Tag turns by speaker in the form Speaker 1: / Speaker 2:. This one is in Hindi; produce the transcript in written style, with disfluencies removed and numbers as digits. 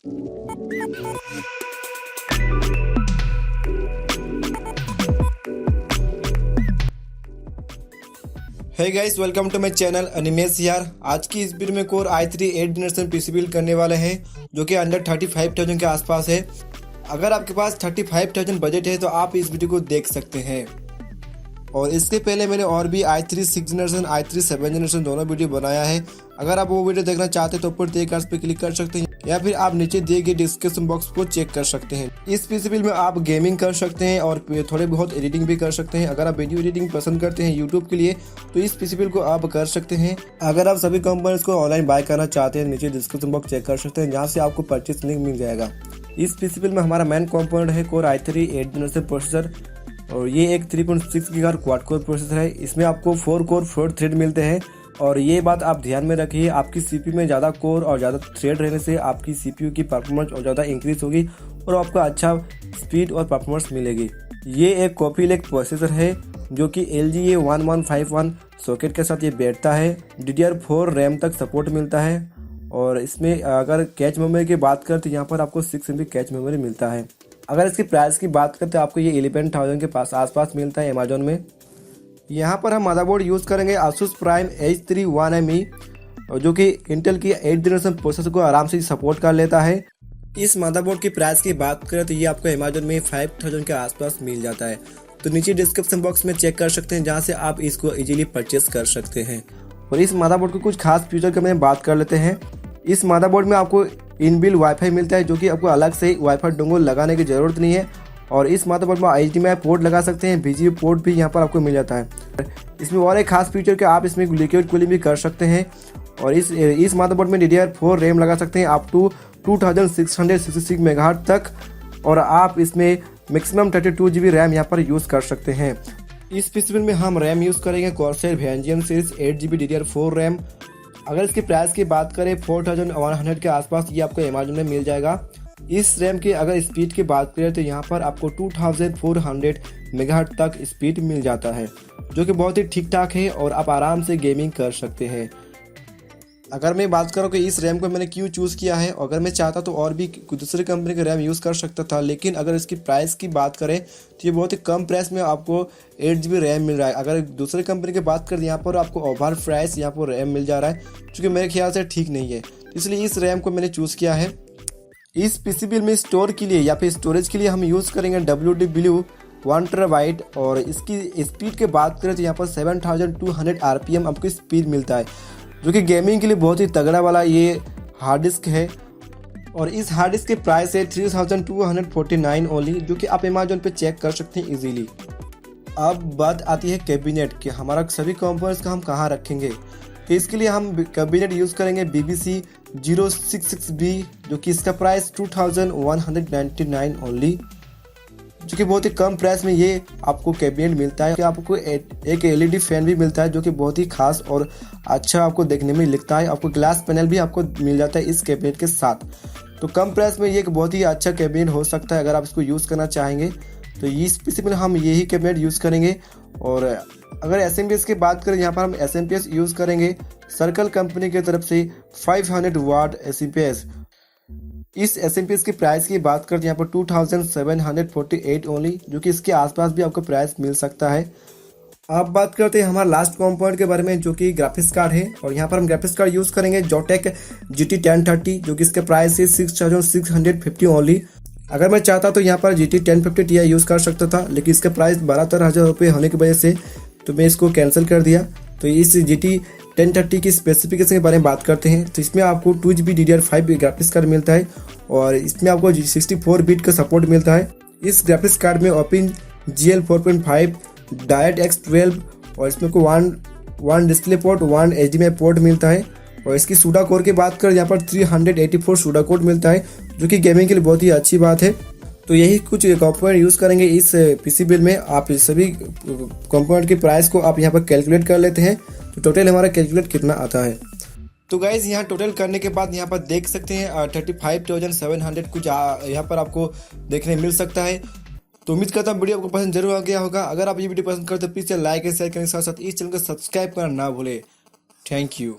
Speaker 1: Hey guys, welcome to my channel Animesh यार। आज की इस वीडियो में core i3 8 generation PC build करने वाले हैं जो कि अंडर 35,000 के आसपास है। अगर आपके पास 35,000 बजट है तो आप इस वीडियो को देख सकते हैं। और इसके पहले मैंने और भी i3 6 जनरेशन i3 7 जनरेशन दोनों वीडियो बनाया है। अगर आप वो वीडियो देखना चाहते हैं तो ऊपर दिए कार्ड्स पे क्लिक कर सकते हैं या फिर आप नीचे दिए गए डिस्क्रिप्शन बॉक्स को चेक कर सकते हैं। इस पीसी बिल्ड में आप गेमिंग कर सकते हैं और थोड़े बहुत एडिटिंग भी कर सकते हैं। अगर आप वीडियो एडिटिंग पसंद करते हैं यूट्यूब के लिए तो इस पीसी बिल्ड को आप कर सकते हैं। अगर आप सभी कंपोनेंट्स को ऑनलाइन बाय करना चाहते हैं नीचे डिस्क्रिप्शन बॉक्स चेक कर सकते हैं, जहाँ से आपको परचेस लिंक मिल जाएगा। इस पीसी बिल्ड में हमारा मेन कंपोनेंट है कोर i3 8 जनरेशन प्रोसेसर और ये एक 3.6 गीगाहर्ट्ज क्वाड कोर प्रोसेसर है। इसमें आपको 4 कोर 4 थ्रेड मिलते हैं और ये बात आप ध्यान में रखिए, आपकी सीपीयू में ज़्यादा कोर और ज़्यादा थ्रेड रहने से आपकी सीपीयू की परफॉर्मेंस और ज़्यादा इंक्रीज होगी और आपको अच्छा स्पीड और परफॉर्मेंस मिलेगी। ये एक कॉपी लेग प्रोसेसर है जो कि LGA 1151 सॉकेट के साथ ये बैठता है। DDR4 रैम तक सपोर्ट मिलता है और इसमें अगर कैच मेमोरी की बात करते तो यहाँ पर आपको 6 MB कैच मेमोरी मिलता है। अगर इसकी प्राइस की बात करते हैं आपको ये 11,000 के आसपास मिलता है अमेजोन में। यहाँ पर हम मदरबोर्ड यूज़ करेंगे Asus Prime H31ME जो कि इंटेल की 8 जनरेशन प्रोसेसर को आराम से सपोर्ट कर लेता है। इस मदरबोर्ड की प्राइस की बात करें तो ये आपको अमेजोन में 5,000 के आसपास मिल जाता है। तो नीचे डिस्क्रिप्शन बॉक्स में चेक कर सकते हैं जहाँ से आप इसको इजीली परचेस कर सकते हैं। और इस मदरबोर्ड के कुछ खास फीचर के में बात कर लेते हैं। इस मदरबोर्ड में आपको इनबिल्ट वाईफाई मिलता है जो कि आपको अलग से वाईफाई डोंगल लगाने की ज़रूरत नहीं है। और इस मदरबोर्ड में HDMI पोर्ट लगा सकते हैं, VGA पोर्ट भी यहाँ पर आपको मिल जाता है। इसमें और एक खास फीचर कि आप इसमें लिक्विड कूलिंग भी कर सकते हैं। और इस मदरबोर्ड में DDR4 रैम लगा सकते हैं अप टू 2666 मेगाहर्ट्ज तक और आप इसमें मैक्सिमम 32 GB रैम यहाँ पर यूज़ कर सकते हैं। इस पीसी में हम रैम यूज़ करेंगे Corsair Vengeance series 8 GB DDR4 RAM. अगर इसकी प्राइस की बात करें 4,100 के आसपास ये आपको अमेजोन में मिल जाएगा। इस रैम की अगर स्पीड की बात करें तो यहाँ पर आपको 2400 मेगाहर्ट्ज तक स्पीड मिल जाता है जो कि बहुत ही ठीक ठाक है और आप आराम से गेमिंग कर सकते हैं। अगर मैं बात करूँ कि इस रैम को मैंने क्यों चूज़ किया है, अगर मैं चाहता तो और भी दूसरी कंपनी का रैम यूज़ कर सकता था, लेकिन अगर इसकी प्राइस की बात करें तो ये बहुत ही कम प्राइस में आपको 8 GB रैम मिल रहा है। अगर दूसरी कंपनी की बात करें यहाँ पर आपको ओवर प्राइस यहाँ पर रैम मिल जा रहा है जो कि मेरे ख्याल से ठीक नहीं है, इसलिए इस रैम को मैंने चूज़ किया है। इस पीसीबी में स्टोर के लिए या फिर स्टोरेज के लिए हम यूज़ करेंगे WD Blue 1 TB और इसकी स्पीड की बात करें तो यहाँ पर 7200 RPM आपको स्पीड मिलता है जो कि गेमिंग के लिए बहुत ही तगड़ा वाला ये हार्ड डिस्क है। और इस हार्ड डिस्क की प्राइस है 3,249 ओनली जो कि आप अमेजोन पे चेक कर सकते हैं इजीली। अब बात आती है कैबिनेट कि हमारा सभी कंपोनेंट्स का हम कहाँ रखेंगे। तो इसके लिए हम कैबिनेट यूज़ करेंगे BBC 066B जो कि इसका प्राइस 2,199 ओनली जो कि बहुत ही कम प्राइस में ये आपको कैबिनेट मिलता है। आपको एक LED फैन भी मिलता है जो कि बहुत ही खास और अच्छा आपको देखने में लगता है। आपको ग्लास पैनल भी आपको मिल जाता है इस कैबिनेट के साथ। तो कम प्राइस में ये एक बहुत ही अच्छा कैबिनेट हो सकता है अगर आप इसको यूज़ करना चाहेंगे तो इस पीसी में हम यही कैबिनेट यूज़ करेंगे। और अगर SMPS की बात करें यहाँ पर हम SMPS यूज़ करेंगे सर्कल कंपनी की तरफ से 500 वाट SMPS। इस SMPS की प्राइस की बात करते हैं यहाँ पर 2,748 ओनली जो कि इसके आसपास भी आपको प्राइस मिल सकता है। अब बात करते हैं हमारा लास्ट कंपोनेंट के बारे में जो कि ग्राफिक्स कार्ड है और यहाँ पर हम ग्राफिक्स कार्ड यूज़ करेंगे Zotac GT 1030 जो कि इसके प्राइस है 6,650 ओनली। अगर मैं चाहता तो यहाँ पर GT 1050 Ti यूज़ कर सकता था, लेकिन इसका प्राइस 12,000 रुपये होने की वजह से तो मैं इसको कैंसिल कर दिया। तो इस GT 1030 की स्पेसिफिकेशन के बारे में बात करते हैं तो इसमें आपको 2 GB DDR5 ग्राफिक्स कार्ड मिलता है और इसमें आपको 64 बिट का सपोर्ट मिलता है। इस ग्राफिक्स कार्ड में ओपन GL 4.5 डायरेक्ट X12 और इसमें को one display port 1 HDMI port मिलता है। और इसकी सूडा कोर की बात करें यहाँ पर 384 सूडा कोड मिलता है जो कि गेमिंग के लिए बहुत ही अच्छी बात है। तो यही कुछ कंपोनेंट यूज़ करेंगे इस पीसी बिल्ड में। आप इस सभी कंपोनेंट की प्राइस को आप यहाँ पर कैलकुलेट कर लेते हैं तो टोटल हमारा कैलकुलेट कितना आता है। तो गाइज यहाँ टोटल करने के बाद यहाँ पर देख सकते हैं 35,700 कुछ यहाँ पर आपको देखने मिल सकता है। तो उम्मीद करता हूँ वीडियो आपको पसंद जरूर आ गया होगा। अगर आप ये वीडियो पसंद करते तो प्लीज़ लाइक एंड शेयर करने के साथ साथ इस चैनल को सब्सक्राइब करना ना भूले। Thank you.